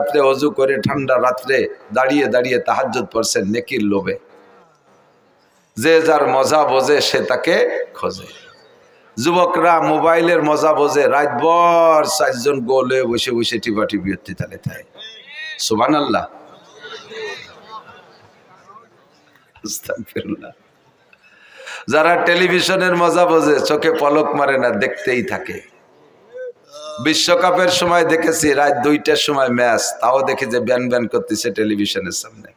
রাত্রে অজু করে ঠান্ডা রাত্রে দাঁড়িয়ে দাঁড়িয়ে তাহাজ্জুদ পড়ছেন নেকির লোভে। যে যার মজা বোঝে সে তাকে খোঁজে। যুবকরা মোবাইলের মজা বোঝে, রাতভর 4 জন গোলে বসে বসে টিপা টিপি তালে থাকে। সুবহানাল্লাহ। আস্তাগফিরুল্লাহ। যারা টেলিভিশনের মজা বোঝে চোখে পলক মারে না, দেখতেই থাকে। বিশ্বকাপের সময় দেখেছি রাত 2টার সময় ম্যাচ, তাও দেখি যে ব্যান ব্যান করতেছে টেলিভিশনের সামনে।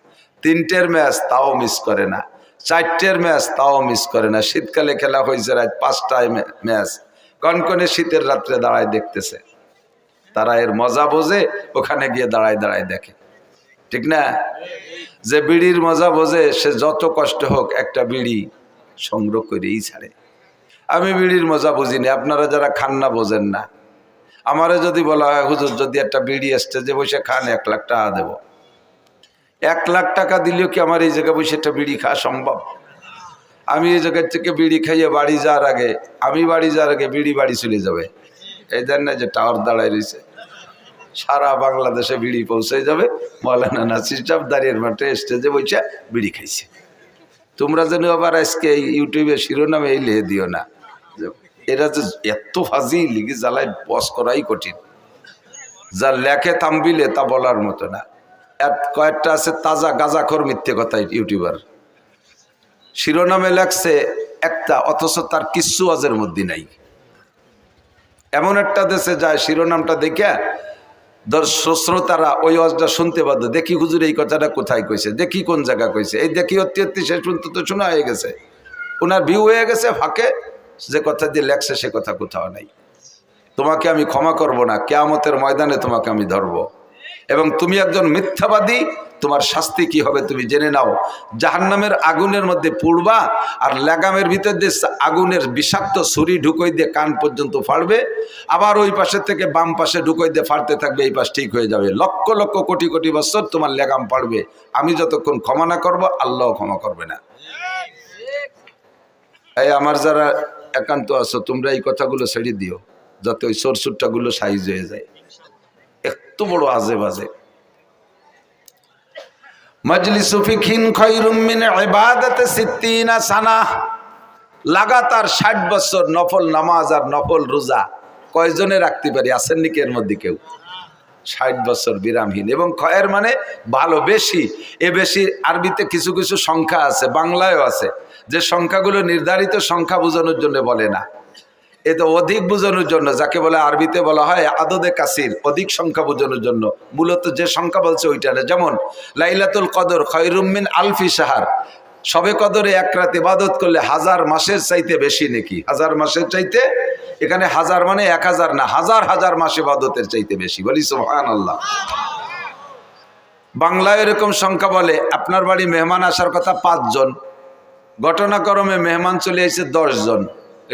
3টের ম্যাচ তাও মিস করে না, 4টের ম্যাচ তাও মিস করে না। শীতকালে খেলা হয়েছে রাত 5টায় ম্যাচ, কনকনে শীতের রাত্রে দাঁড়ায় দেখতেছে। তারা এর মজা বোঝে, ওখানে গিয়ে দাঁড়ায় দাঁড়ায় দেখে, ঠিক না? যে বিড়ির মজা বোঝে সে যত কষ্ট হোক একটা বিড়ি সংগ্রহ করেই ছাড়ে। আমি বিড়ির মজা বুঝিনি, আপনারা যারা খান না বোঝেন না। আমারে যদি বলা হয় হুজুর যদি একটা বিড়ি স্টেজে বসে খান 1 লাখ টাকা দেব, 1 লাখ টাকা দিলেও কি আমার এই জায়গায় বসে একটা বিড়ি খাওয়া সম্ভব? আমি এই জায়গার থেকে বিড়ি খাইয়ে বাড়ি যাওয়ার আগে, বিড়ি বাড়ি চলে যাবে। এই দেন না যে টাওয়ার দাঁড়ায় রয়েছে, সারা বাংলাদেশে বিড়ি পৌঁছে যাবে। মৌলানা নাসির সাহেব দাঁড়িয়ে মাঠে স্টেজে বসে বিড়ি খাইছে। তোমরা যেন আবার আজকে ইউটিউবে শিরোনামে এই লিখে দিও না, এরা যে এত ফাজি লিখে জ্বালায় বস করাই কঠিন। যা লেখে থাম্বিলে তা বলার মতো না। কয়েকটা আছে তাজা গাঁজাখোর মিথ্যে কথা ইউটিউবার, শিরোনামে লেখছে একটা, অথচ তার কিচ্ছু ওয়াজের মধ্যে নাই। এমন একটা দেশে যায় শিরোনামটা দেখে শ্রোতারা ওই ওয়াজটা শুনতে বাধ্য। দেখি হুজুর এই কথাটা কোথায় কইছে, দেখি কোন জায়গা কইছে, এই দেখি অত্যত্তি শেষ পর্যন্ত তো শোনা হয়ে গেছে, ওনার ভিউ হয়ে গেছে ফাঁকে। যে কথা দিয়ে লেখছে সে কথা কোথাও নাই। তোমাকে আমি ক্ষমা করব না, কিয়ামতের ময়দানে তোমাকে আমি ধরব। এবং তুমি একজন মিথ্যাবাদী, তোমার শাস্তি কি হবে তুমি জেনে নাও। জাহান্নামের আগুনের মধ্যে পুড়বা, আর লাগামের ভিতর দিয়ে আগুনের বিষাক্ত ছুরি ঢুকই দিয়ে কান পর্যন্ত ফাড়বে, আবার ওই পাশে থেকে বাম পাশে ঢুকই দিয়ে ফাড়তে থাকবে, এই পাশ ঠিক হয়ে যাবে। লক্ষ লক্ষ কোটি কোটি বছর তোমার লাগাম পাড়বে। আমি যতক্ষণ ক্ষমা না করবো আল্লাহ ক্ষমা করবে না। এই আমার যারা একান্ত আছো তোমরা এই কথাগুলো ছেড়ে দিও, যাতে ওই সরসুরটাগুলো সাইজ হয়ে যায়। এত বড় আজে বাজে। মাজলিসু ফিকহিন খায়রুম মিন ইবাদাতি 60 সানা। লাগাতার 60 বছর নফল নামাজ আর নফল রোজা কয়জনে রাখতে পারি? আছেন নাকি এর মধ্যে কেউ? 60 বছর বিরামহীন। এবং খয়ের মানে ভালো, বেশি। এ বেশি আরবিতে কিছু কিছু সংখ্যা আছে, বাংলায়ও আছে, যে সংখ্যাগুলো নির্ধারিত সংখ্যা বোঝানোর জন্য বলে না, এ তো অধিক বোঝানোর জন্য, যাকে বলে আরবিতে বলা হয় আদদে কাসির, অধিক সংখ্যা বোঝানোর জন্য মূলত যে সংখ্যা বলছে ওইটা না। যেমন লাইলাতুল কদর খায়রুম মিন আলফি শাহর, সবে কদরে 1 রাত ইবাদত করলে 1000 মাসের চাইতে বেশি নাকি? 1000 মাসের চাইতে, এখানে 1000 মানে 1000 না, হাজার হাজার মাস ইবাদতের চাইতে বেশি। বলি সুবহানাল্লাহ। বাংলায় এরকম সংখ্যা বলে। আপনার বাড়ি মেহমান আসার কথা 5 জন, ঘটনাক্রমে মেহমান চলে এসেছে 10 জন।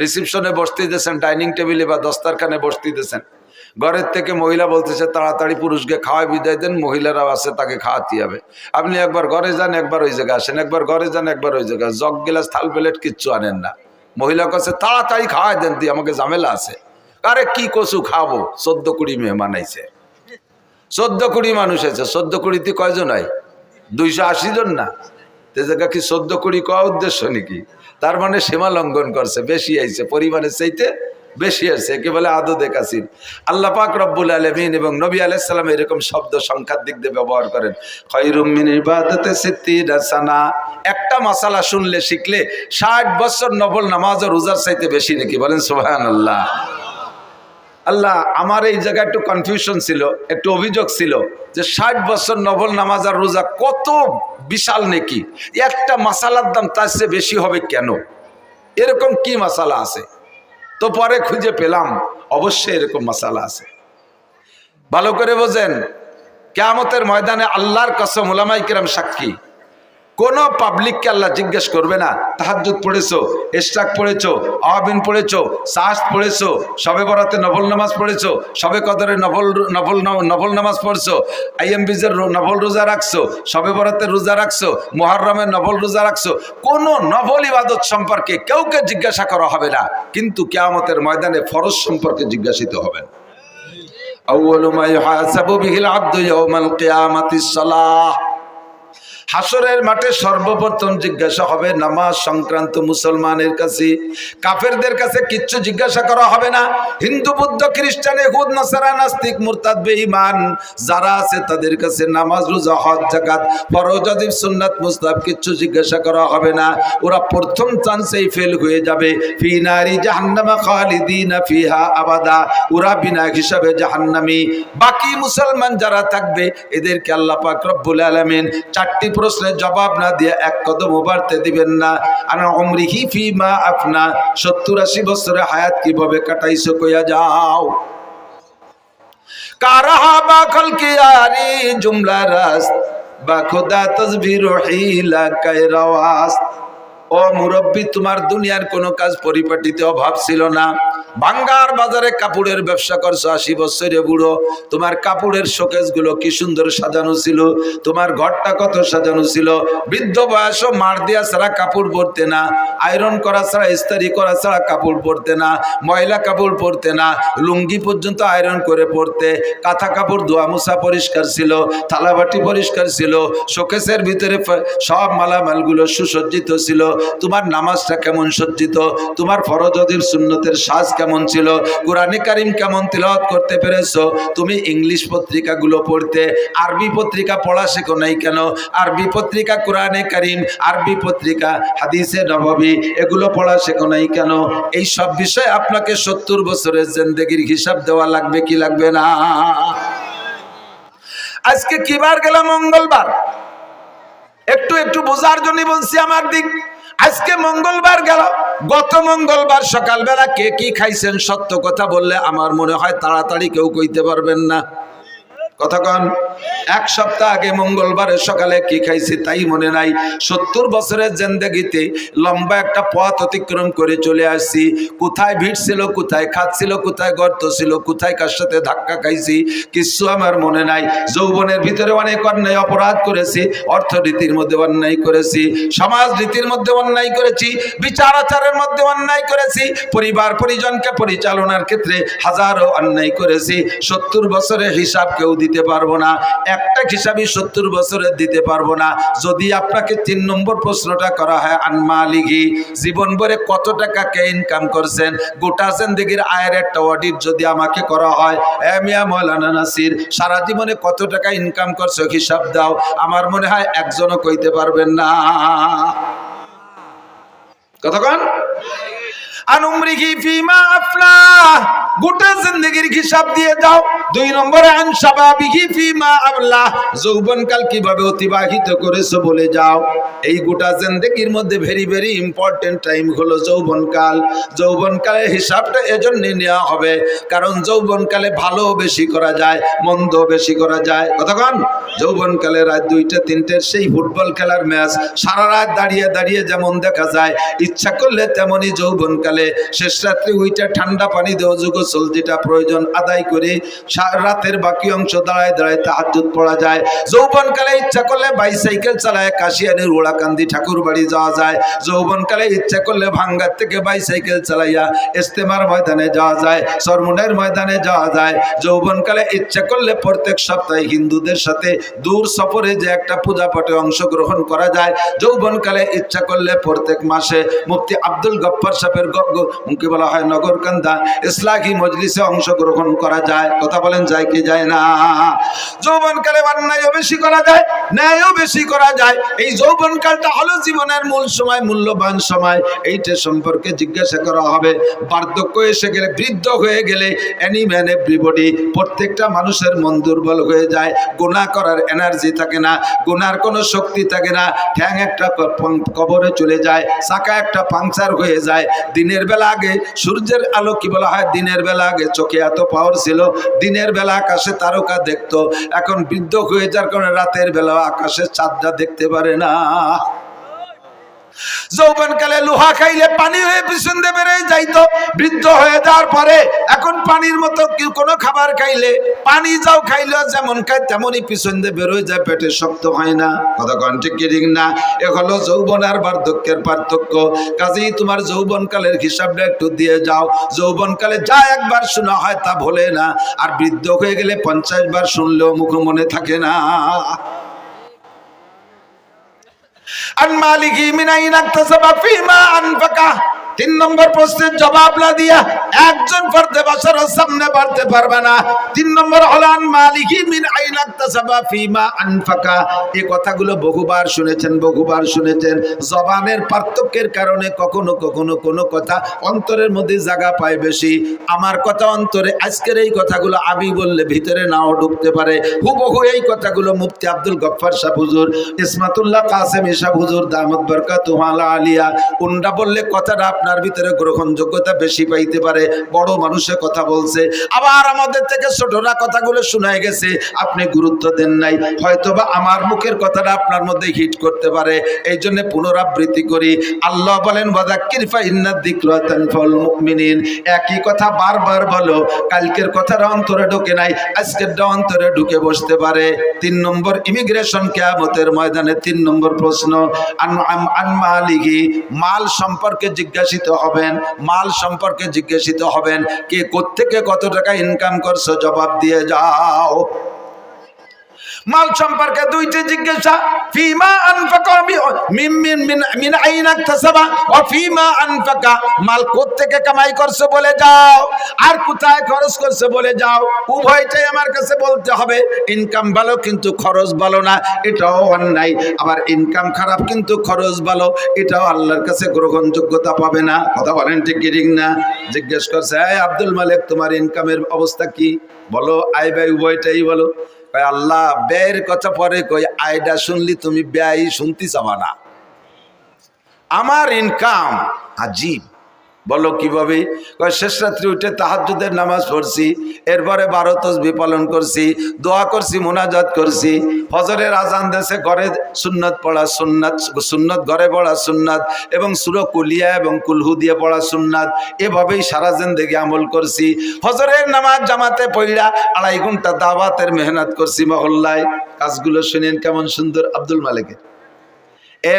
রিসিপশনে বসতে দিয়েছেন, ডাইনিং টেবিলে বা দস্তারখানে বসতে দিয়েছেন। ঘরের থেকে মহিলা বলতেছে তাড়াতাড়ি পুরুষকে খাওয়াই বিদায় দেন, মহিলারাও আছে তাকে খাওয়াতে হবে। আপনি একবার ঘরে যান, একবার ওই জায়গায় আসেন, একবার ঘরে যান, একবার ওই জায়গায়, জগ গিলাস থাল প্লেট কিচ্ছু আনেন না। মহিলা কাছে তাড়াতাড়ি খাওয়াই দেন, তুই আমাকে ঝামেলা আছে। আরে কি কচু খাবো, 14-20 মেহমান আইছে, 14-20 মানুষ আছে। 14-20 কয়জন হয়? 280 জন না? তে জায়গা কি 14-20 কওয়া উদ্দেশ্য নাকি? তার মানে সীমা লঙ্ঘন করছে, বেশি আইছে, পরিমাণের চাইতে বেশি আছে। একে বলে আদদে কাসির। আল্লাহ পাক রব্বুল আলামিন এবং নবী আলাইহিস সালাম এরকম শব্দ সংখ্যার দিক দিয়ে ব্যবহার করেন। খায়রুম মিন ইবাদাতি 60 সানা। একটা মাসালা শুনলে শিখলে 60 বছর নফল নামাজ ও রোজার চাইতে বেশি নাকি? বলেন সুবহানাল্লাহ। আল্লাহ, আমার এই জায়গায় একটু কনফিউশন ছিল, একটু অভিযোগ ছিল যে 60 বছর নফল নামাজ আর রোজা কত বিশাল নাকি, একটা মাসালার দাম তার চেয়ে বেশি হবে কেন? এরকম কি মাসালা আছে? তো পরে খুঁজে পেলাম অবশ্যই এরকম মাসালা আছে। ভালো করে বোঝেন, কিয়ামতের ময়দানে আল্লাহর কসম, উলামায়ে কিরাম সাক্ষী, কোন পাবলিককে আল্লাহ জিজ্ঞেস করবে না তাহাজ্জুদ পড়েছো, ইশরাক পড়েছো, আওয়াবিন পড়েছো, সাহস পড়েছো, শবে বরাতে নফল নামাজ পড়েছো, শবে কদরে নফল নামাজ পড়ছো, আইএমবিজের নফল রোজা রাখছো, শবে বরাতে রোজা রাখছো, মুহররমের নফল রোজা রাখছো। কোন নফল ইবাদত সম্পর্কে কাউকে জিজ্ঞাসা করা হবে না, কিন্তু কিয়ামতের ময়দানে ফরজ সম্পর্কে জিজ্ঞাসিত হবেন। আউয়ালু মা ইউহাসাবু বিহিল আবদু ইয়াউমাল কিয়ামাতিস সালাহ। হাসরের মাঠে সর্বপ্রথম জিজ্ঞাসা হবে নামাজ সংক্রান্ত মুসলমানের কাছে। কাফেরদের কাছে কিচ্ছু জিজ্ঞাসা করা হবে না। হিন্দু, বৌদ্ধ, খ্রিস্টান, ইহুদ, নাসারা, নাস্তিক, মুরতাদ, বেঈমান যারা আছে তাদের কাছে নামাজ, রোজা, হজ, যাকাত, ফরজ, ওয়াজিব, সুন্নাত, মুস্তাহাব কিচ্ছু জিজ্ঞাসা করা হবে না। ওরা প্রথম চান্সেই ফেল হয়ে যাবে। ফি নারি জাহান্নামা খালিদিনা ফিহা আবাদা, ওরা বিনা হিসাবে জাহান্নামী। বাকি মুসলমান যারা থাকবে এদেরকে আল্লাহ পাক রব্বুল আলামিন চারটি প্রশ্নের জবাব না দিয়ে এক কদম বাড়তে দিবেন না। আনা উমরিহি ফিমা আফনা, 70-80 বছরের হায়াত কিভাবে কাটাইছো কইয়া যাও। কারাহা বা খলকিয়ারি জুমলা রাস বা খোদা তসবির হিলা কায়রাওয়াস। ও মুরব্বী, তোমার দুনিয়ার কোনো কাজ পরিপাটিতে অভাব ছিল না। ভাঙ্গার বাজারে কাপড়ের ব্যবসা করছো, 80 বছরে বুড়ো। তোমার কাপড়ের শোকেস গুলো কি সুন্দর সাজানো ছিল, তোমার ঘরটা কত সাজানো ছিল। বৃদ্ধ বয়সও মার দিয়া ছাড়া কাপড় পরতে না, আয়রন করা ছাড়া, ইস্ত্রি করা ছাড়া কাপড় পরতে না, ময়লা কাপড় পরতে না, লুঙ্গি পর্যন্ত আয়রন করে পরতে। কাঁথা কাপড় ধোয়া মোছা পরিষ্কার ছিল, থালাবাটি পরিষ্কার ছিল, শোকেসের ভিতরে সব মালামালগুলো সুসজ্জিত ছিল। তোমার নামাজটা কেমন সজ্জিত, তোমার ফরজ ওয়াজিব সুন্নতের সাজ কেমন ছিল, কোরআনে কারীম কেমন তিলাওয়াত করতে পেরেছো। তুমি ইংলিশ পত্রিকাগুলো পড়তে, আরবি পত্রিকা পড়া শেখো নাই কেন? আরবি পত্রিকা কোরআনে কারীম, আরবি পত্রিকা হাদিসে নববী, এগুলো পড়া শেখো নাই কেন? এই সব বিষয়ে আপনাকে 70 বছরের জিন্দেগির হিসাব দেওয়া লাগবে কি লাগবে না? আজকে কি বার গেল? মঙ্গলবার। একটু একটু বোঝার জন্য বলছি আমার দিক। আজকে মঙ্গলবার গেল। গত মঙ্গলবার সকালবেলা কে কি খাইছেন সত্য কথা বললে আমার মনে হয় তাড়াতাড়ি কেউ কইতে পারবেন না। কতক্ষণ? এক সপ্তাহ আগে মঙ্গলবারের সকালে কি খাইছি তাই মনে নাই। 70 বছরের জিন্দেগিতে লম্বা একটা পথ অতিক্রম করে চলে আসছি। কোথায় ভিড় ছিল, কোথায় খাচ্ছিল, কোথায় গর্ত ছিল, কোথায় কার সাথে ধাক্কা খাইছি কিছু আমার মনে নাই। যৌবনের ভিতরে অনেক অন্যায় অপরাধ করেছি, অর্থনীতির মধ্যে অন্যায় করেছি, সমাজ রীতির মধ্যে অন্যায় করেছি, বিচার আচারের মধ্যে অন্যায় করেছি, পরিবার পরিজনকে পরিচালনার ক্ষেত্রে হাজারো অন্যায় করেছি। 70 বছরের হিসাব কেউ দিতে পারবো না। একটা হিসাবই 70 বছরের দিতে পারবো না। যদি আপনাকে 3 নম্বর প্রশ্নটা করা হয় আনমালিগি, জীবন ভরে কত টাকা কে ইনকাম করছেন, গোটা জিন্দেগির আয়ের একটা অডিট যদি আমাকে করা হয়, মিয়া মৌলানা নাসির সারা জীবনে কত টাকা ইনকাম করছো হিসাব দাও, আমার মনে হয় একজনও কইতে পারবেন না। কতক্ষণ? আনুমরিহি ফিমা আফলা, গোটা জিন্দেগির হিসাব দিয়ে দাও। 2 নম্বরে আন শাবাবিহি ফিমা আবলা, যৌবনকাল কিভাবে অতিবাহিত করেছো বলে যাও। এই গোটা জিন্দেগির মধ্যে ভেরি ভেরি ইম্পর্টেন্ট টাইম হলো যৌবনকাল। যৌবনকালের হিসাবটা এজন্য নেওয়া হবে কারণ যৌবনকালে ভালো বেশি করা যায়, মন্দ বেশি করা যায়। কতক্ষণ? যৌবনকালে রাত 2টা 3টের সেই ফুটবল খেলার ম্যাচ সারা রাত দাঁড়িয়ে দাঁড়িয়ে যেমন দেখা যায়, ইচ্ছা করলে তেমনই যৌবনকালে শেষ রাত্রে ওইটা ঠান্ডা পানি দেওয়া গোসল যেটা প্রয়োজন আদায় করে রাতের বাকি অংশ দাঁড়ায় দাঁড়ায় তাহাজ্জুদ পড়া যায়। যৌবনকালে ইচ্ছা করলে বাইসাইকেল চালায় কাশিয়ানির ওড়াকান্দি ঠাকুর বাড়ি যাওয়া যায়। যৌবনকালে ইচ্ছা করলে ভাঙ্গার থেকে বাইসাইকেল চালাইয়া ইস্তেমার ময়দানে যাওয়া যায়, সরমুনের ময়দানে যাওয়া যায়। যৌবনকালে ইচ্ছা করলে প্রত্যেক সপ্তাহে হিন্দুদের সাথে দূর সফরে যে একটা পূজা পাঠে অংশগ্রহণ করা যায়। যৌবনকালে ইচ্ছা করলে প্রত্যেক মাসে মুফতি আব্দুল গফফার সাহেবের মুখে বলা হয় নগরকান্দা ইসলাহি মজলিসে অংশগ্রহণ করা যায়। কথা বলেন, যায় কি যায় না? যৌবনকালে অন্যায়ও বেশি করা যায়, ন্যায়ও বেশি করা যায়। এই যৌবনকালটা হলো জীবনের মূল সময়, মূল্যবান সময়। এইটা সম্পর্কে জিজ্ঞাসা করা হবে। বার্ধক্য এসে গেলে, বৃদ্ধ হয়ে গেলে এনি ম্যান এভরিবডি, প্রত্যেকটা মানুষের মন দুর্বল হয়ে যায়। গুনাহ করার এনার্জি থাকে না, গুনার কোনো শক্তি থাকে না। ঠ্যাং একটা কবরে চলে যায়, চাকা একটা পাংচার হয়ে যায়। দিনের বেলা আগে সূর্যের আলো কি বলা হয়, দিনের বেলা আগে চোখে এত পাওয়ার ছিল, দিনের বেলা আকাশে তারকা দেখতো। এখন বৃদ্ধ হয়ে যাওয়ার কারণে রাতের বেলা আকাশে চাঁদটা দেখতে পারে না। যৌবনকালে লোহা খাইলে পানি হয়ে পিছন দিয়ে বেড়ে যাইতো, বৃদ্ধ হয়ে যাওয়ার পরে এখন পানির মতো কোনো খাবার খাইলে পানি যাও খাইলেও যেমন খায় তেমনই পিছন দিয়ে বেরোয় যায়, পেটে শক্ত হয় না। কথা কোন ঠিক কি ঠিক না? এ হলো যৌবন আর বার্ধক্যের পার্থক্য। কাজেই তোমার যৌবনকালের হিসাবটা একটু দিয়ে যাও। যৌবনকালে যা একবার শোনা হয় তা ভোলে না, আর বৃদ্ধ হয়ে গেলে 50 বার শুনলেও মুখ মনে থাকে না। আন মালিকি মিন আইনা ইকতাসাবা ফিমা আনফাকা। 3 নম্বর প্রশ্নের জবাব না দিয়া একজন ফর্দে বাশারের সামনে বাড়তে পারবে না। 3 নম্বর হলো আন মালিকি মিন আইনা ইকতাসাবা ফিমা আনফাকা। এই কথাগুলো বহুবার শুনেছেন, বহুবার শুনেছেন। জবানের পার্থক্যের কারণে কখনো কখনো কোনো কথা অন্তরের মধ্যে জায়গা পায় বেশি। আমার কথা অন্তরে, আজকের এই কথাগুলো আমি বললে ভিতরে নাও ঢুকতে পারে। হুবহু এই কথাগুলো মুফতি আব্দুল গফফার সাহেব হুজুর, ইসমাতুল্লাহ কাসেম সাহেব হুজুর দামাত বরকাতুহু আলিয়া, উনরা বললে কথাটা আপনার ভিতরে গ্রহণযোগ্যতা বেশি পাইতে পারে। বড় মানুষের কথা বলছে, আবার আমাদের থেকে ছোটরা কথাগুলো শোনায় গেছে, আপনি গুরুত্ব দেন নাই। হয়তোবা আমার মুখের কথাটা আপনার মধ্যে হিট করতে পারে, এই জন্য পুনরাবৃত্তি করি। আল্লাহ বলেন ওয়াযাক্কির ফা ইন্নাদ যিকরা তানফাউল মুমিনিন। একই কথা বারবার বলো, কালকের কথাটা অন্তরে ঢোকে নাই, আজকেরটা অন্তরে ঢুকে বসতে পারে। 3 নম্বর ইমিগ্রেশন, কিয়ামতের ময়দানে 3 নম্বর প্রশ্ন, আন মালিহি, মাল সম্পর্কে জিজ্ঞাসিত হবেন। মাল সম্পর্কে জিজ্ঞাসিত হবেন, কে কোত্থেকে কত টাকা ইনকাম করছো, জবাব দিয়ে যাও। মাল সম্পর্কে 2টি জিজ্ঞাসা, ফিমা আনফাকা মিন আইনা ইকতাসাবা ওয়া ফিমা আনফাকা, মাল কোত্থেকে কামাই করছো বলে যাও, আর কোথায় খরচ করছো বলে যাও। উভয়টাই আমার কাছে বলতে হবে। ইনকাম ভালো কিন্তু খরচ ভালো না, এটাও অন্যায়। আবার ইনকাম খারাপ কিন্তু খরচ ভালো, এটাও আল্লাহর কাছে গ্রহণযোগ্যতা পাবে না। কথা বলেন ঠিক কি ঠিক না? জিজ্ঞেস করছে, এই আব্দুল মালিক, তোমার ইনকামের অবস্থা কি বলো? আয় ব্যয় উভয়টাই বলো। আল্লাহ ব্যয়ের কথা পরে কই, আয়টা শুনলি তুমি ব্যয় শুনতে চাবা না। আমার ইনকাম আজীব। বলো কিভাবে? শেষ রাত্রি উঠে তাহাজ্জুদের নামাজ পড়ছি, এরপরে 12 তাসবিহ পালন করছি, দোয়া করছি, মুনাজাত করছি, ফজরের আজান দেশে ঘরে সুন্নত পড়া সুন্নাত, সুন্নত ঘরে পড়া সুন্নাত, এবং সূরা কুলিয়া এবং কুলহু দিয়ে পড়া সুন্নাত। এভাবেই সারা জিন্দেগি আমল করছি। ফজরের নামাজ জামাতে পড়া 2.5 ঘন্টা দাওয়াতের মেহনত করছি মহল্লায়। কাজগুলো শুনেন কেমন সুন্দর আব্দুল মালিকের।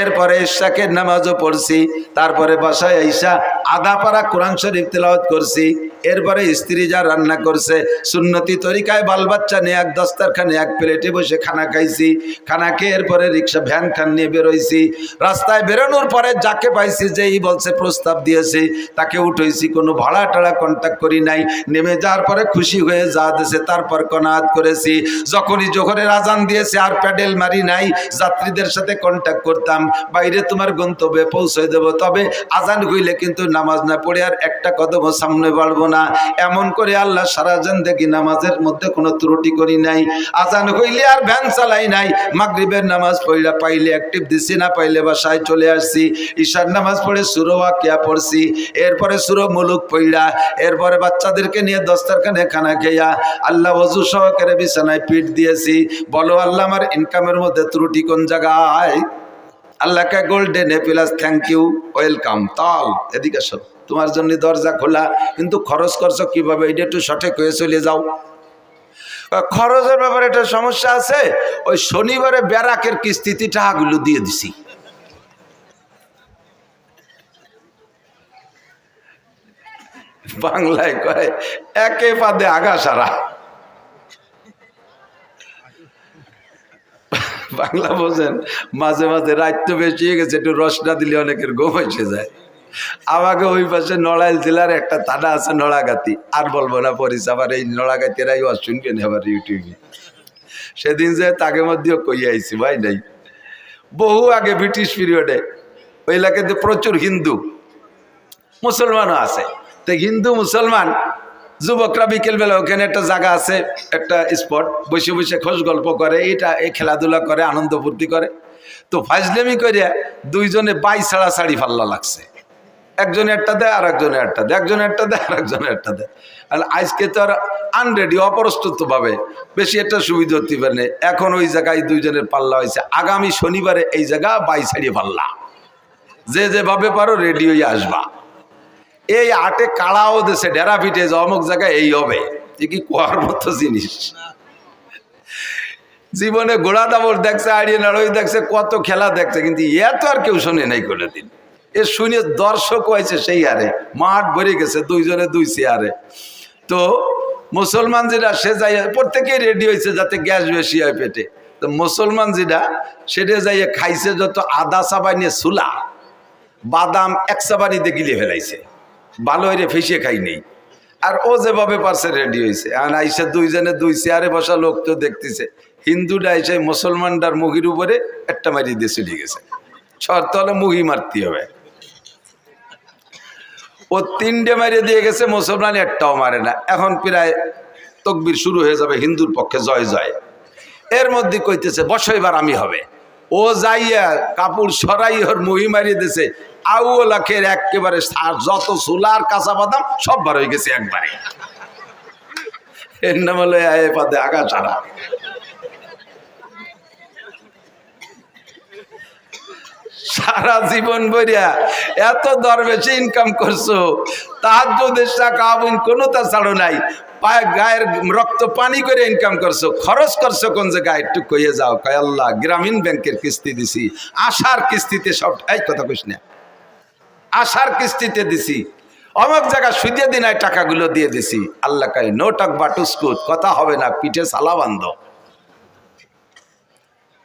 এরপরে ইশাকের নামাজও পড়ছি, তারপরে বাসায় আইসা আধা পারা কোরআন শরীফ তেলাওয়াত করছি। এরপরে স্ত্রী যা রান্না করছে সুন্নতি তরিকায়, বাল বাচ্চা নিয়ে এক দস্তারখানে এক প্লেটে বসে খানা খাইছি। খানা খেয়ে এরপরে রিক্সা ভ্যান খান নিয়ে বেরোইছি। রাস্তায় বেরোনোর পরে যাকে পাইছি, যেই বলছে প্রস্তাব দিয়েছে, তাকে উঠেছি। কোনো ভাড়া টাড়া কন্ট্যাক্ট করি নাই। নেমে যাওয়ার পরে খুশি হয়ে যা দেশে তারপর কনাত করেছি। যখনই জোহরের আজান দিয়েছে আর প্যাডেল মারি নাই, যাত্রীদের সাথে কন্ট্যাক্ট করতাম, বাইরে তোমার গন্তব্যে পৌঁছে দেব, তবে আজান হইলে কিন্তু নামাজ না পড়ে আর একটা কদম সামনে বাড়বো না। এমন করে আল্লাহ সারা জিন্দেগি নামাজের মধ্যে কোনো ত্রুটি করি নাই। আজান হইলে আর ভ্যান চালাই নাই। মাগরিবের নামাজ পড়া পাইলে অ্যাক্টিভ দিছি, না পাইলে বাসায় চলে আসছি। ঈশার নামাজ পড়ে সূরা ওয়াকিয়া পড়ছি, এরপরে সূরা মুলুক পড়া, এরপরে বাচ্চাদেরকে নিয়ে দস্তারখানে খানা খেয়া আল্লাহ ওযু সহকারে বিছানায় পিঠ দিয়েছি। বলো আল্লাহ, আমার ইনকামের মধ্যে ত্রুটি কোন জায়গায়? আল্লাহকে golden A plus thank you, welcome. তাল এদিকে সব তোমার জন্য দরজা খোলা, কিন্তু খরচ করছো কিভাবে এটা একটু সঠিক হয়ে চলে যাও। খরচের ব্যাপারে একটা সমস্যা আছে। ওই শনিবারে ব্যারাকের কিস্তিতে টাকাগুলো দিয়ে দিছি। বাংলায় কয় একে পাদে আগা সারা। বাংলা বোঝেন? মাঝে মাঝে রাত তো বেশি হয়ে গেছে, একটু রস না দিলে অনেকের ঘুম এসে যায়। আমাকে ওই পাশে নড়াইল জেলার একটা থানা আছে নড়াগাতি, আর বলবো না পরিচয়। আবার এই নড়াগাতিরাই ওয়াজ শুনবেন আবার ইউটিউবে। সেদিন যে তাকে মধ্যেও কই আইছি ভাই নাই, বহু আগে ব্রিটিশ পিরিয়ডে ওই এলাকাতে প্রচুর হিন্দু মুসলমানও আছে। তো হিন্দু মুসলমান যুবকরা বিকেলবেলা ওখানে একটা জায়গা আছে, একটা স্পট, বসে বসে খোঁজ গল্প করে, এই খেলাধুলা করে, আনন্দ ফুর্তি করে। তো ফাজলামি করে দুইজনে বাই ছাড়া ছাড়ি ফাল্লা লাগছে। একজনে একটা দেয় আর একজনে একটা দেয়, একজনে একটা দেয় আর একজনে একটা দেয়। আর আজকে তো আর আনরেডি, অপ্রস্তুত ভাবে বেশি একটা সুবিধা হতে পারে। এখন ওই জায়গায় দুইজনের পাল্লা হয়েছে। আগামী শনিবারে এই জায়গা বাই ছাড়িয়ে পাল্লা, যে যেভাবে পারো রেডি হয়ে আসবা। এই আটে কাড়াও দেশে ডেরা পিটে যে অমুক জায়গায় এই হবে, এ কি কোয়ার মতো জিনিস। জীবনে ঘোড়া দাবর দেখছে, আড়িয়ে নাড়ই দেখছে, কত খেলা দেখছে, কিন্তু এত আর কেউ শোনে নাই কোনোদিন। এ শুনে দর্শক হয়েছে সেই হারে, মাঠ ভরে গেছে দুইজনে দুই চেয়ারে। তো মুসলমান যেটা সে যাই প্রত্যেকেই রেডি হয়েছে যাতে গ্যাস বেশি হয় পেটে। তো মুসলমান যেটা সেটা যাইয়ে খাইছে যত আদা চাবাইনে সুলা বাদাম এক চাবানিতে গিলে ফেলাইছে, ভালো হয়ে ফেসে খাই নেই। আর ও যেভাবে পারছে রেডি হয়েছে। আর আইসা দুইজনে দুই চেয়ারে বসা লোক তো দেখতেছে, হিন্দুটা এসে মুসলমানটার মুহির উপরে একটা মারি দিয়ে চলে গেছে। শর্ত হলে মুহি মারতে হবে। ও তিনটে মারিয়ে দিয়ে গেছে, মুসলমান একটাও মারে না। এখন প্রায় তকবির শুরু হয়ে যাবে হিন্দুর পক্ষে, জয় জয়। এর মধ্যে কইতেছে বসো এবার আমি হবে। ও যাইয়া কাপড় সরাই ওর মুহি মারিয়ে দিয়েছে। আউলাখের একেবারে যত সোলার কাঁচা বাদাম সব বার হয়ে গেছে একবারে। এর নাম হলো পাতে আগা ছাড়া। সারা জীবন বইয়া এত দরবেশে ইনকাম করছো, তাহাজ্জুদের টাকা কোনো তা ছাড়ো নাই, পায়ে গায়ের রক্ত পানি করে ইনকাম করছো, খরচ করছো কোন জায়গায় একটু কইয়ে যাও। কয় আল্লাহ গ্রামীণ ব্যাংকের কিস্তি দিছি, আশার কিস্তিতে সব। এই কথা কইস না, আশার কিস্তিতে দিছি, অমুক জায়গা সুদে দিনায় টাকাগুলো দিয়ে দিছি। আল্লাহ কয় নো টক বাটুস্কুট, কথা হবে না, পিঠে সালা বান্ধ,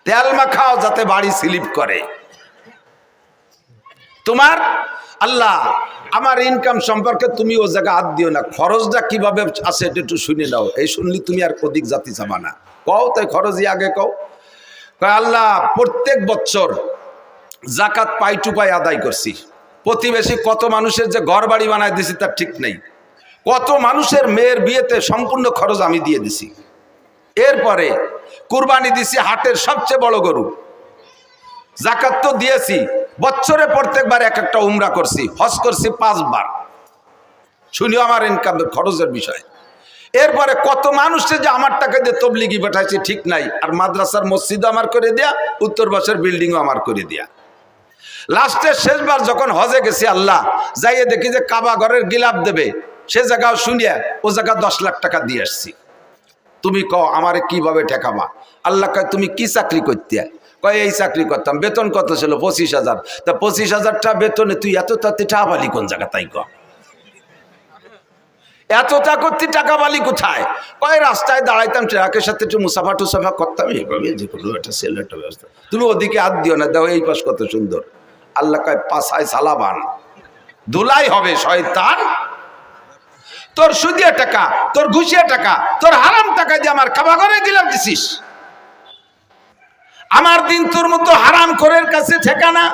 তেল মাখাও যাতে বাড়ি স্লিপ করে। তোমার আল্লাহ আমার ইনকাম সম্পর্কে তুমি ও জায়গা হাত দিও না, খরচটা কিভাবে আছে এটা একটু শুনে নাও। এই শুনলি তুমি আর কদিক জাতি চাবা না, কও তাই খরচই আগে কও। আল্লাহ প্রত্যেক বছর জাকাত পাই টু পাই আদায় করছি, প্রতিবেশী কত মানুষের যে ঘর বাড়ি বানায় দিছি তার ঠিক নেই, কত মানুষের মেয়ের বিয়েতে সম্পূর্ণ খরচ আমি দিয়ে দিছি। এরপরে কুরবানি দিছি হাটের সবচেয়ে বড় গরু, জাকাত তো দিয়েছি, বছরে প্রত্যেকবার এক একটা উমরা করছি, হজ করছি 5 বার। শুনিও আমার ইনকাম খরচের বিষয়। এরপরে কত মানুষে যে আমার টাকা দিয়ে তবলিগি পাঠাইছি ঠিক নাই, আর মাদ্রাসার মসজিদও আমার করে দেয়া, উত্তর বাসের বিল্ডিংও আমার করে দেয়া। লাস্টের শেষবার যখন হজে গেছি আল্লাহ যাইয়ে দেখি যে কাবা ঘরের গিলাপ দেবে, সে জায়গাও শুনিয়া ও জায়গা 10 লাখ টাকা দিয়ে আসছি। তুমি কও আমারে কিভাবে ঠেকাবা? আল্লাহ কয় তুমি কি চাকরি করতে? কয় এই চাকরি করতাম। বেতন কত ছিল? 25,000। তা 25,000 বেতনে তুই এত তাতে টাকা বালি কোন জায়গা? তাই ক এতটা করতে টাকা বালি কোথায়? কয় রাস্তায় দাঁড়াইতাম, ট্রাকের সাথে একটু মুসাফা টুসাফা করতাম, এইভাবে যে কোনো একটা সেল একটা ব্যবস্থা। তুমি ওদিকে হাত দিও না, দাও এই পাশ কত সুন্দর। আল্লাহ কয় পাশায় সালাবান, ধুলাই হবে শয়তান। তোর সুদিয়া টাকা, তোর ঘুষিয়া টাকা, তোর হারাম টাকা দিয়ে আমার কাবা ঘরে দিলাম দিছিস। আমার দিন তোর মতো হারাম করের কাছে ঠিকানা।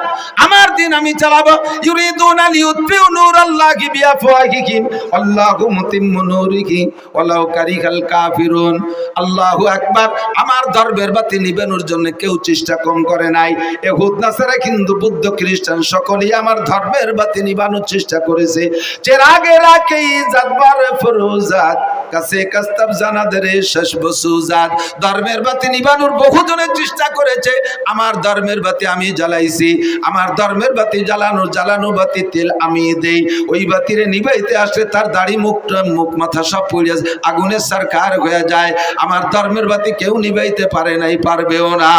আমার দিন আমি চালাবো। ইউরিদুনা লিইউতফিউ নূরাল্লাহি বিআফওয়াহিহিম আল্লাহু মুতিম্মু নূরিহি ওয়ালাউ কারিহাল কাফিরুন। আল্লাহু আকবার। আমার ধর্মের বাতি নিবানোর জন্য কেউ চেষ্টা কম করে নাই। ইহুদ নাসারা হিন্দু বৌদ্ধ খ্রিস্টান সকলেই আমার ধর্মের বাতি নিবানোর চেষ্টা করেছে। চেরাগের আকেই জাতবার ফরুজাত কাছে কাস্তাব জানাদের শেষ বসুজাত। ধর্মের বাতি নিবানোর বহুজনের চেষ্টা করেছে, আমার ধর্মের বাতি আমি জ্বালাইছি। আমার ধর্মের বাতি জ্বালানো বাতি তেল আমি দেই। ওই বাতিরে নিবাইতে আসলে তার দাড়ি মুখ মাথা সব পুড়ে আগুনের সরকার হয়ে যায়। আমার ধর্মের বাতি কেউ নিবাইতে পারে নাই, পারবেও না।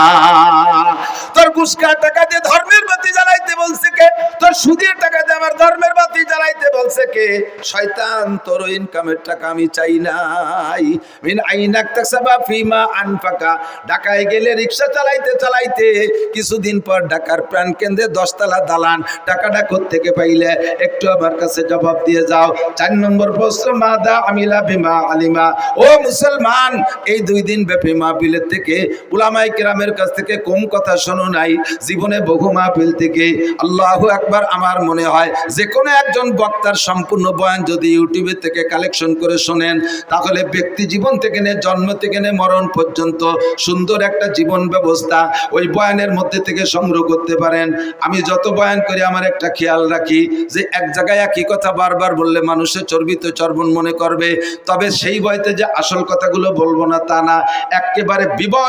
তোর ঘুষকা টাকা দিয়ে ধর্মের বাতি জ্বালাইতে বলছে কে? তোর সুদের টাকা দিয়ে আমার ধর্মের বাতি জ্বালাইতে বলছে কে? শয়তান, তোর ইনকামের টাকা আমি চাই নাই। মিন আইনাক তাসাবা ফিমা আনফাকা। ঢাকায় গেলে রিকশা চালাইতে চালাইতে কিছুদিন পর ঢাকার প্রাণ কেন্দ্রে 10 তলা দালান, টাকাটা কোত্থেকে পাইলে একটু আমার কাছে জবাব দিয়ে যাও। 4 নম্বর প্রশ্ন, মাদা আমিলা বিমা আলিমা। ও মুসলমান, এই 2 দিন ব্যাপী মাহফিলের থেকে উলামায়ে কেরামের কাছ থেকে কম কথা শোনো নাই। জীবনে বহু মাহফিল থেকে আল্লাহু আকবার। আমার মনে হয় যে কোনো একজন বক্তার সম্পূর্ণ বয়ান যদি ইউটিউবে থেকে কালেকশন করে শোনেন, তাহলে ব্যক্তি জীবন থেকে নিয়ে জন্ম থেকে নিয়ে মরণ পর্যন্ত সুন্দর একটা জীবন ব্যবস্থা ওই বয়ানের মধ্যে থেকে সংগ্রহ করতে পারেন। আমি যত বয়ান করি আমার একটা খেয়াল রাখি যে এক জায়গায় একই কথা বারবার বললে মানুষের চর্বিত চর্বণ মনে করবে। তবে সেই বয়তে যে আসল কথাগুলো বলবো না তা না, একেবারে বিবাহ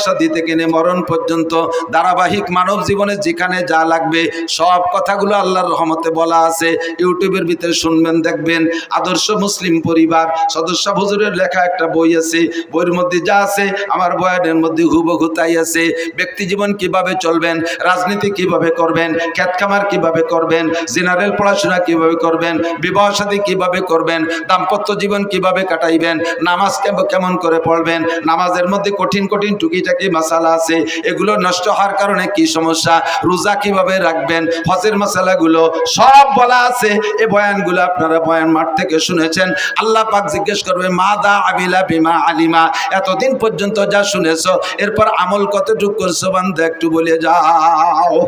শাদী থেকে নিয়ে মরণ মরণ পর্যন্ত ধারাবাহিক মানব জীবনে যেখানে যা লাগবে সব কথাগুলো আল্লাহর রহমতে বলা আছে। ইউটিউবের ভিতরে শুনবেন, দেখবেন। আদর্শ মুসলিম পরিবার সদস্য হুজুরের লেখা একটা বই আছে, বইয়ের মধ্যে যা আছে আমার বয়ানের মধ্যে হুবহু তাই আছে। ব্যক্তি জীবন কিভাবে চলবেন, রাজনীতি কিভাবে করবেন, খেত খামার কিভাবে করবেন, জেনারেল পড়াশোনা কিভাবে করবেন, বিবাহ শাদী কিভাবে করবেন, দাম্পত্য জীবন কিভাবে কাটাইবেন, নামাজ কেমন করে পড়বেন, নামাজের মধ্যে কঠিন কঠিন টুকিটাকি মাসালা আছে, এগুলো নষ্ট হওয়ার কারণে কি সমস্যা, রোজা কিভাবে রাখবেন, হজের মাসালাগুলো সব বলা আছে। এই বয়ানগুলো আপনারা বয়ান মাঠ থেকে শুনেছেন। আল্লাহ পাক জিজ্ঞেস করবে মা দা আবিলা বিমা আলিমা, এতদিন পর্যন্ত যা শুনেছো এরপর আমল কতটুকু করছো বান্দা একটু বলে যাও।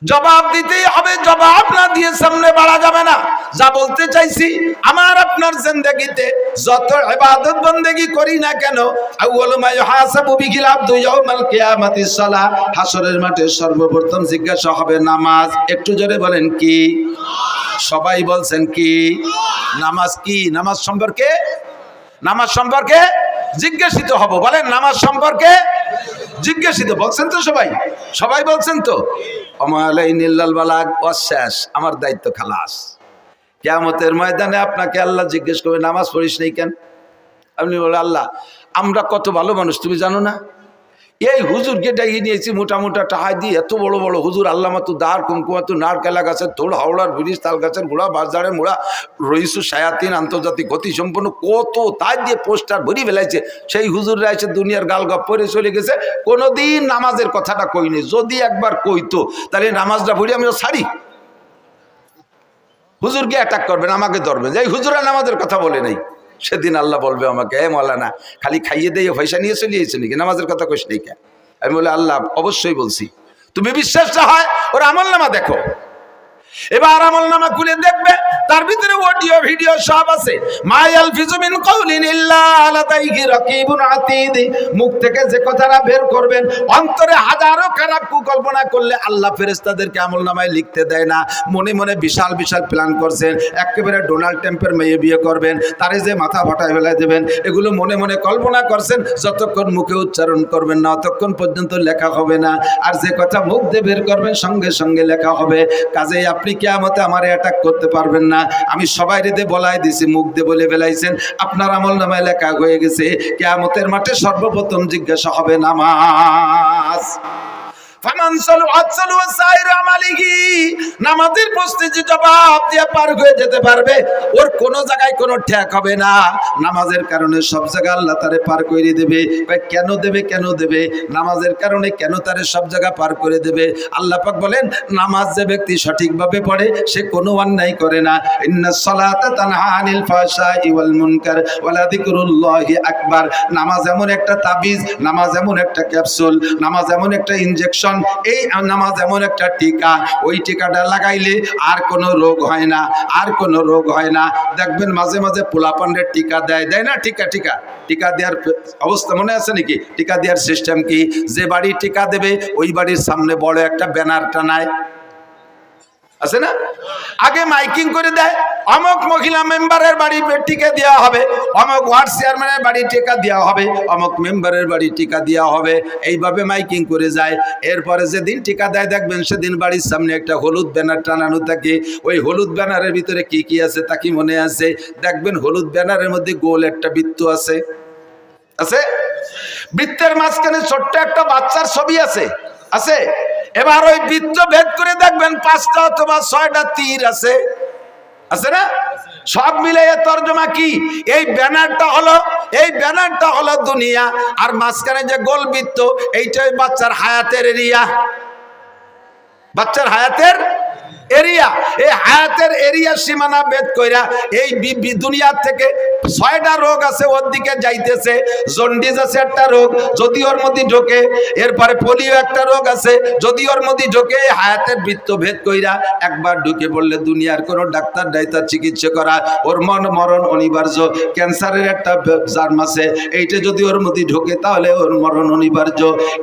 জবাব দিতেই হবে, জবাব না দিয়ে সামনে বাড়া যাবে না। যা বলতে চাইছি, আমার আপনার জিন্দেগিতে যত ইবাদত বন্দেগি করি না কেন, আউয়ালু মা ইউহাসাবু বিহিল আবদু ইয়াউমাল কিয়ামাতিস সালাহ, হাসরের মাঠে সর্বপ্রথম জিজ্ঞাসা হবে নামাজ। একটু জোরে বলেন কি? সবাই বলছেন কি? নামাজ কি? নামাজ সম্পর্কে, নামাজ সম্পর্কে জিজ্ঞাসিত হব। বলেন নামাজ সম্পর্কে জিজ্ঞাসিত। বলছেন তো সবাই? সবাই বলছেন তো? আমালাইনিল্লাল বালাগ, শেষ, আমার দায়িত্ব খালাস। কিয়ামতের ময়দানে আপনাকে আল্লাহ জিজ্ঞেস করবে নামাজ পড়িস নাই কেন? আপনি বলে আল্লাহ আমরা কত ভালো মানুষ তুমি জানো না, এই হুজুরকে ডাকিয়ে নিয়েছি মোটা মোটা টাহাই দিয়ে, এত বড় বড় হুজুর, আল্লাহ মাতু দার কুমকুমাতু নারকেলা গাছের তোড়, হাওড়ার ব্রিজ, তাল গাছের গোড়া, বাজারের মোড়া, রইসু শায়াতিন, আন্তর্জাতিক গতি সম্পন্ন কত তাই দিয়ে পোস্টার ভরি ফেলাইছে। সেই হুজুররা এসে দুনিয়ার গালগপ পরে চলে গেছে, কোনোদিন নামাজের কথাটা কইনি। যদি একবার কইতো তাহলে নামাজটা ভরি আমিও ছাড়ি। হুজুরকে অ্যাটাক করবেন, আমাকে ধরবেন, এই হুজুরা নামাজের কথা বলে নাই। সেদিন আল্লাহ বলবে আমাকে, এ মৌলানা খালি খাইয়ে দিয়ে পয়সা নিয়ে চলিয়েছে নাকি, নামাজের কথা কইস নাই কেন? আমি বলে আল্লাহ অবশ্যই বলছি। তুমি বিশ্বাসটা হয় ওর আমল নামা দেখো। এবার আমল নামা খুলে দেখবে, তার ভিতরে অডিও ভিডিও সব আছে। মায়াল ফিজু মিন কাউলিন ইল্লা লাদাইহি রাকিবুন আতীদ, মুখ থেকে যে কথাটা বের করবেন অন্তরে হাজারো খারাপ কুকল্পনা করলে আল্লাহ ফেরেশতাদেরকে আমল নামায় লিখতে দেয় না। মনে মনে বিশাল বিশাল প্ল্যান করছেন, একেবারে ডোনাল্ড ট্রাম্পের মেয়ে বিয়ে করবেন, তারে যে মাথা ফাটায় ফেলাই দেবেন, এগুলো মনে মনে কল্পনা করছেন। যতক্ষণ মুখে উচ্চারণ করবেন না ততক্ষণ পর্যন্ত লেখা হবে না। আর যে কথা মুখ দিয়ে বের করবেন সঙ্গে সঙ্গে লেখা হবে। কাজেই আপনি কিয়ামতে আমারে অ্যাটাক করতে পারবেন না। আমি সবাই রেদে বলাই দিছি, মুখ দিয়ে বলে ফেলাইছেন, আপনার আমল নামায় লেখা হয়ে গেছে। কিয়ামতের মাঠে সর্বপ্রথম জিজ্ঞাসা হবে নামাজ। নামাজের প্রশ্নে যে জবাব দিয়ে পার হয়ে যেতে পারবে ওর কোনো জায়গায় কোনো ঠেক হবে না। নামাজের কারণে সব জায়গায় আল্লাহ তারে পার করে দেবে। কেন দেবে? কেন দেবে? নামাজের কারণে কেন তারে সব জায়গা পার করে দেবে? আল্লাহ পাক বলেন নামাজ যে ব্যক্তি সঠিকভাবে পড়ে সে কোনো অন্যায় করে না। ইন্নাস সালাতা তানহা আনিল ফাহশাই ওয়াল মুনকার ওয়ালা যিকরুল্লাহি আকবার। নামাজ এমন একটা তাবিজ, নামাজ এমন একটা ক্যাপসুল, নামাজ এমন একটা ইনজেকশন, এই নামাজ এমন একটা টিকা, ওই টিকাটা লাগাইলে আর কোনো রোগ হয় না, আর কোনো রোগ হয় না। দেখবেন মাঝে মাঝে পোলাপানের টিকা দেয়, দেয় না? টিকা দেওয়ার অবস্থা মনে আছে নাকি? টিকা দেওয়ার সিস্টেম কি? যে বাড়ি টিকা দেবে ওই বাড়ির সামনে বড় একটা ব্যানার টানায়, আছে না? আগে মাইকিং করে দেয়, অমুক মহিলা মেম্বারের বাড়ি টিকা দেওয়া হবে, অমুক ওয়ার্ড চেয়ারম্যানের বাড়ি টিকা দেওয়া হবে, অমুক মেম্বারের বাড়ি টিকা দেওয়া হবে, এইভাবে মাইকিং করে যায়। এরপরে যেদিন টিকা দেয় দেখবেন সেদিন বাড়ির সামনে একটা হলুদ ব্যানার টানানো থাকে। ওই হলুদ ব্যানারের ভিতরে কি কি আছে তা কি মনে আছে? দেখবেন হলুদ ব্যানারের মধ্যে গোল একটা বৃত্ত আছে, আছে? বৃত্তের মাঝখানে ছোট্ট একটা বাচ্চার ছবি আছে, আছে? এবার ওই বৃত্ত ভেদ করে দেখবেন 5টা অথবা 6টা তীর আছে, আছে না? সব মিলে তর্জমা কি? এই ব্যানারটা হলো দুনিয়া, আর মাঝখানে যে গোল বৃত্ত এইটাই বাচ্চার হায়াতের এরিয়া, বাচ্চার হায়াতের এরিয়া। এই হায়াতের এরিয়া সীমানা ভেদ কইরা এই দুনিয়ার থেকে 6টা রোগ আছে ওর দিকে যাইতেছে। জন্ডিস আছে একটা রোগ, যদি ওর মধ্যে ঢোকে, এরপরে পোলিও একটা রোগ আছে, যদি ওর মধ্যে ঢোকে, হায়াতের বৃত্ত ভেদ কইরা একবার ঢুকে পড়লে দুনিয়ার কোনো ডাক্তার ডাইতার চিকিৎসা করা ওর মরণ অনিবার্য। ক্যান্সারের একটা জার্ম আছে, এইটা যদি ওর মধ্যে ঢোকে তাহলে ওর মরণ অনিবার্য।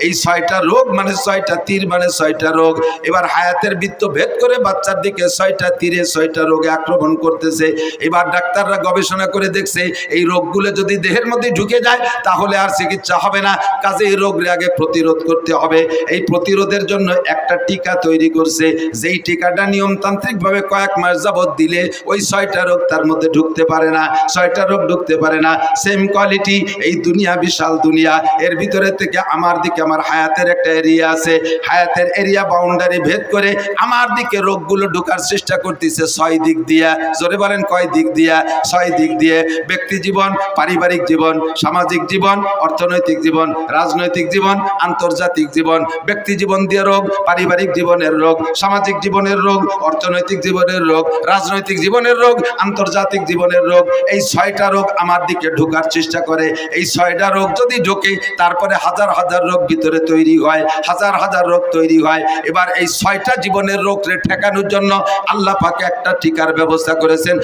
এই 6টা রোগ মানে 6টা তীর মানে 6টা রোগ। এবার হায়াতের বৃত্ত ভেদ করে বাচ্চার দিকে 6টা তীরে 6টা রোগে আক্রমণ করতেছে। এবার ডাক্তাররা গবেষণা করে দেখছে এই রোগগুলো যদি দেহের মধ্যে ঢুকে যায় তাহলে আর চিকিৎসা হবে না, কাজে এই রোগের আগে প্রতিরোধ করতে হবে। এই প্রতিরোধের জন্য একটা টিকা তৈরি করছে, যেই টিকাটা নিয়মতান্ত্রিকভাবে কয়েক মাস যাবত দিলে ওই 6টা রোগ তার মধ্যে ঢুকতে পারে না, 6টা রোগ ঢুকতে পারে না। সেম কোয়ালিটি, এই দুনিয়া বিশাল দুনিয়া, এর ভিতরে থেকে আমার দিকে আমার হায়াতের একটা এরিয়া আছে, হায়াতের এরিয়া বাউন্ডারি ভেদ করে আমার দিকে রোগগুলো ঢোকার চেষ্টা করতেছে 6 দিক দিয়া। জোরে বলেন কয় দিক দিয়া? 6 দিক দিয়ে। ব্যক্তি জীবন, পারিবারিক জীবন, সামাজিক জীবন, অর্থনৈতিক জীবন, রাজনৈতিক জীবন, আন্তর্জাতিক জীবন। ব্যক্তি জীবন দিয়ে রোগ, পারিবারিক জীবনের রোগ, সামাজিক জীবনের রোগ, অর্থনৈতিক জীবনের রোগ, রাজনৈতিক জীবনের রোগ, আন্তর্জাতিক জীবনের রোগ। এই 6টা রোগ আমার দিকে ঢোকার চেষ্টা করে। এই 6টা রোগ যদি ঢোকে তারপরে হাজার হাজার রোগ ভিতরে তৈরি হয়, হাজার হাজার রোগ তৈরি হয়। এবার এই 6টা জীবনের রোগকে ঠেকানোর জন্য আল্লাহ পাক একটা টিকার ব্যবস্থা করেছেন।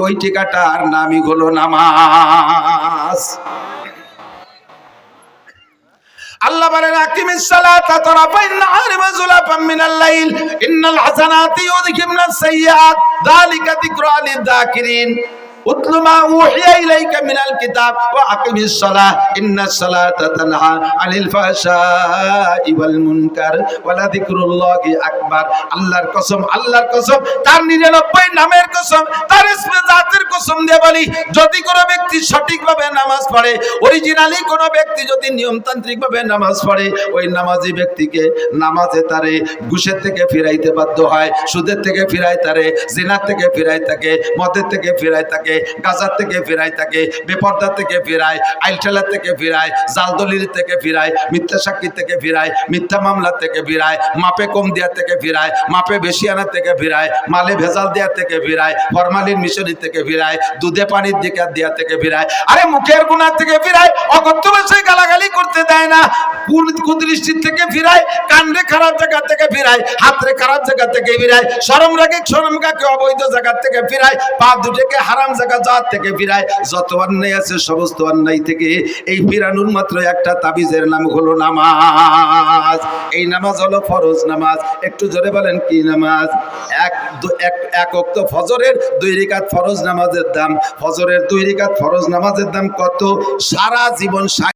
ওই টিকাটার নামই হলো নামাজ। আল্লাহ বলেন আকিমিস সালাতা তারাফাইন নাহারি ওয়া যুলাফাম মিনাল লাইল ইন্নাল হাসানাতি ইউযহিবনাস সাইয়্যাত যালিকা যিকরা লিয-যাকিরিন উতলু মা উহিয়া ইলাইকা মিনাল কিতাব ওয়া আকিমিস সালাহ ইন্নাস সালাতা তানহা আনিল ফাহশাই ওয়াল মুনকার ওয়া লাযিকরুল্লাহি আকবার। আল্লাহর কসম, আল্লাহর কসম, তার 99 নামের কসম, তার ইসমে জাতের কসম দিয়ে বলি, যদি কোনো ব্যক্তি সঠিকভাবে নামাজ পড়ে, অরিজিনালি কোনো ব্যক্তি যদি নিয়মতান্ত্রিকভাবে নামাজ পড়ে, ওই নামাজি ব্যক্তিকে নামাজে তারে ঘুষের থেকে ফিরাইতে বাধ্য হয়, সুদের থেকে ফিরায় তারে, জিনার থেকে ফিরায় থাকে, মদের থেকে ফিরায় থাকে, গাজার থেকে ফিরায় থাকে, বেপরদার থেকে ফিরায়, আইলঠেলার থেকে ফিরায়, জালদলির থেকে ফিরায়, মিথ্যা সাক্ষী থেকে ফিরায়, মিথ্যা মামলা থেকে ফিরায়, মাপে কম দেওয়ার থেকে ফিরায়, মাপে বেশি আনার থেকে ফিরায়, মালে ভেজাল দেওয়ার থেকে ফিরায়, ফরমালিন মিশরি থেকে ফিরায়, দুধে পানির দিকে দেওয়ার থেকে ফিরায়, আরে মুখের গুনাহ থেকে ফিরায়, অকথ্য ভাষায় গালাগালি করতে দেয় না, কুদৃষ্টির থেকে ফিরায়, কান্দে খারাপ জায়গা থেকে ফিরায়, হাতরে খারাপ জায়গা থেকে ফিরায়, শরম রাগে অবৈধ জায়গা থেকে ফিরায়, পা দুটোকে হারাম জায়গা থেকে ফিরায়। যত অন্যায় আছে সমস্ত অন্যায় থেকে এই ফিরানোর মাত্র একটা তাবিজের নাম হলো নামাজ। এই নামাজ হলো ফরজ নামাজ। একটু জোরে বলেন কি নামাজ? এক ওয়াক্ত ফজরের 2 রাকাত ফরজ নামাজের দাম, ফজরের 2 রাকাত ফরজ নামাজের দাম কত? সারা জীবন